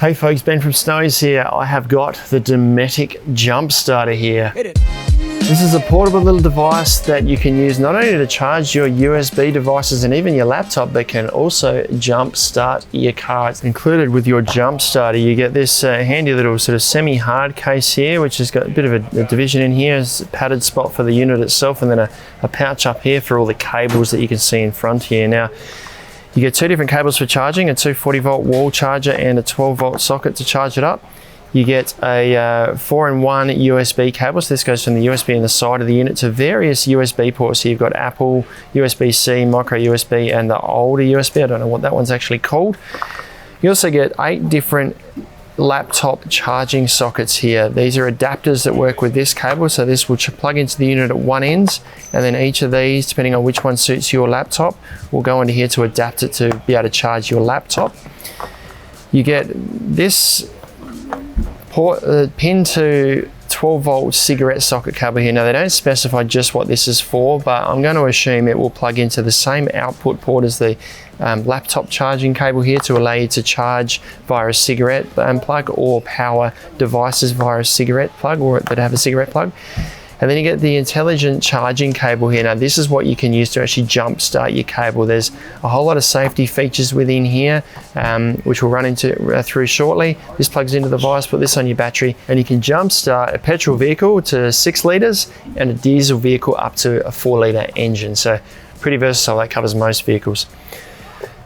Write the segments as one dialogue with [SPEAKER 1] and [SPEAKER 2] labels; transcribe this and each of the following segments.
[SPEAKER 1] Hey folks, Ben from Snows here. I have got the Dometic Jump Starter here. This is a portable little device that you can use not only to charge your USB devices and even your laptop, but can also jump start your car. It's included with your jump starter. You get this handy little sort of semi-hard case here, which has got a bit of a division in here. It's a padded spot for the unit itself, and then a pouch up here for all the cables that you can see in front here. Now, you get two different cables for charging, a 240 volt wall charger and a 12 volt socket to charge it up. You get a 4-in-1 USB cable, so this goes from the USB in the side of the unit to various USB ports. So you've got Apple, USB-C, micro USB, and the older USB. I don't know what that one's actually called. You also get 8 different laptop charging sockets here. These are adapters that work with this cable, so this will plug into the unit at one end, and then each of these, depending on which one suits your laptop, will go into here to adapt it to be able to charge your laptop. You get this pin to 12 volt cigarette socket cable here. Now, they don't specify just what this is for, but I'm going to assume it will plug into the same output port as the laptop charging cable here to allow you to charge via a cigarette plug, or power devices via a cigarette plug, or that have a cigarette plug. And then you get the intelligent charging cable here. Now, this is what you can use to actually jump start your cable. There's a whole lot of safety features within here, which we'll run through shortly. This plugs into the device, put this on your battery, and you can jump start a petrol vehicle to 6 litres and a diesel vehicle up to a 4-litre engine. So pretty versatile. That covers most vehicles.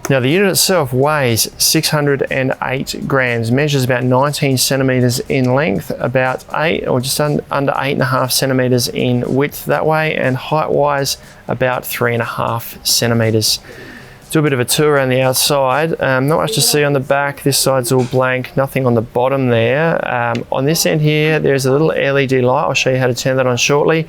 [SPEAKER 1] Now, the unit itself weighs 608 grams, measures about 19 centimeters in length, about 8 or just under 8.5 centimeters in width that way, and height-wise about 3.5 centimeters. Do a bit of a tour around the outside. Not much to see on the back. This side's all blank, nothing on the bottom there. On this end here, there's a little LED light. I'll show you how to turn that on shortly.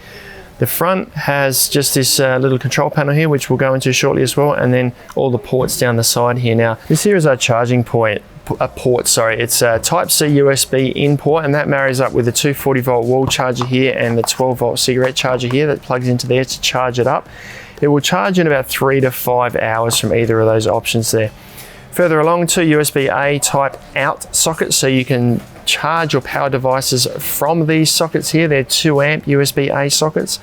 [SPEAKER 1] The front has just this little control panel here, which we'll go into shortly as well, and then all the ports down the side here. Now, this here is our charging port. It's a Type-C USB in port, and that marries up with the 240 volt wall charger here and the 12 volt cigarette charger here that plugs into there to charge it up. It will charge in about 3 to 5 hours from either of those options there. Further along, 2 USB-A type out sockets, so you can charge your power devices from these sockets here. They're 2 amp USB-A sockets.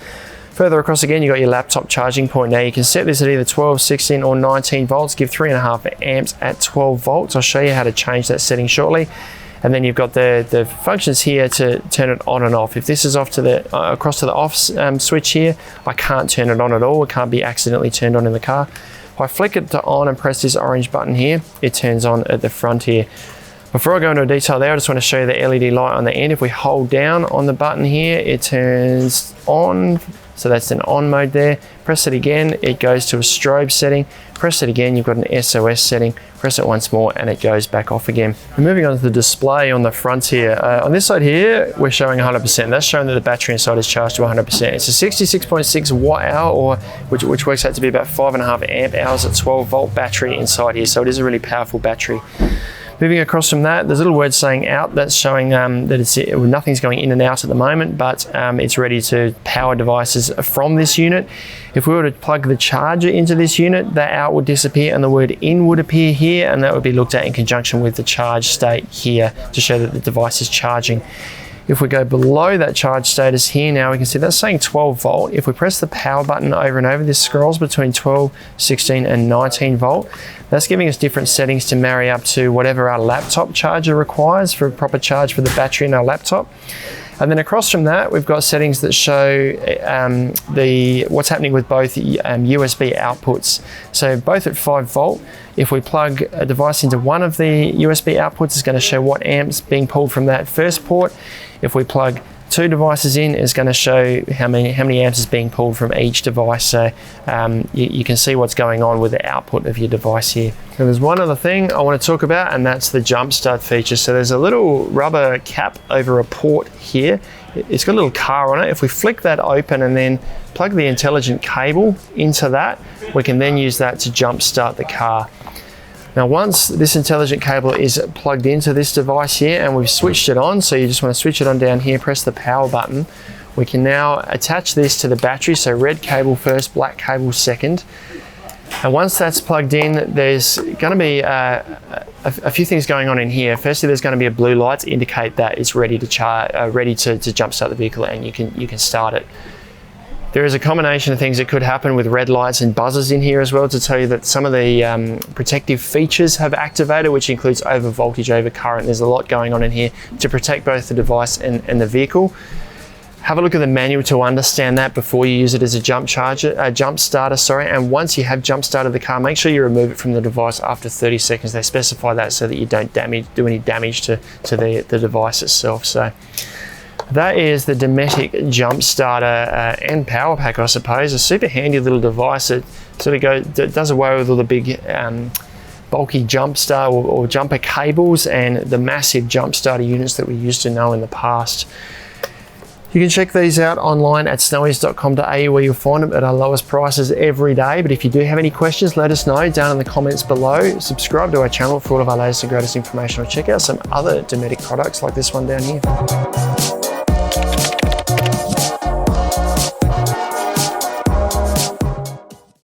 [SPEAKER 1] Further across again, you've got your laptop charging point. Now, you can set this at either 12, 16 or 19 volts, give 3.5 amps at 12 volts. I'll show you how to change that setting shortly. And then you've got the functions here to turn it on and off. If this is off to the across to the off switch here, I can't turn it on at all. It can't be accidentally turned on in the car. If I flick it to on and press this orange button here, it turns on at the front here. Before I go into detail there, I just want to show you the LED light on the end. If we hold down on the button here, it turns on. So that's an on mode there. Press it again, it goes to a strobe setting. Press it again, you've got an SOS setting. Press it once more and it goes back off again. And moving on to the display on the front here. On this side here, we're showing 100%. That's showing that the battery inside is charged to 100%. It's a 66.6 watt hour, or which works out to be about 5.5 amp hours at 12 volt battery inside here. So it is a really powerful battery. Moving across from that, there's a little word saying out. That's showing that nothing's going in and out at the moment, but it's ready to power devices from this unit. If we were to plug the charger into this unit, that out would disappear and the word in would appear here, and that would be looked at in conjunction with the charge state here to show that the device is charging. If we go below that charge status here now, we can see that's saying 12 volt. If we press the power button over and over, this scrolls between 12, 16 and 19 volt. That's giving us different settings to marry up to whatever our laptop charger requires for a proper charge for the battery in our laptop. And then across from that, we've got settings that show what's happening with both USB outputs. So both at 5 volt, if we plug a device into one of the USB outputs, it's going to show what amps being pulled from that first port. If we plug 2 devices in, it's going to show how many amps is being pulled from each device. So you can see what's going on with the output of your device here. And there's one other thing I want to talk about, and that's the jump start feature. So there's a little rubber cap over a port here. It's got a little car on it. If we flick that open and then plug the intelligent cable into that, we can then use that to jump start the car. Now, once this intelligent cable is plugged into this device here and we've switched it on, so you just want to switch it on down here, press the power button, we can now attach this to the battery. So red cable first, black cable second. And once that's plugged in, there's going to be a few things going on in here. Firstly, there's going to be a blue light to indicate that it's ready to charge, ready to jumpstart the vehicle, and you can start it. There is a combination of things that could happen with red lights and buzzers in here as well to tell you that some of the protective features have activated, which includes over voltage, over current. There's a lot going on in here to protect both the device and the vehicle. Have a look at the manual to understand that before you use it as a jump starter, sorry. And once you have jump started the car, make sure you remove it from the device after 30 seconds. They specify that so that you don't do any damage to the device itself. So that is the Dometic Jump Starter and Power Pack, I suppose. A super handy little device that sort of does away with all the big bulky jump start or jumper cables and the massive jump starter units that we used to know in the past. You can check these out online at snowies.com.au, where you'll find them at our lowest prices every day. But if you do have any questions, let us know down in the comments below. Subscribe to our channel for all of our latest and greatest information, or check out some other Dometic products like this one down here.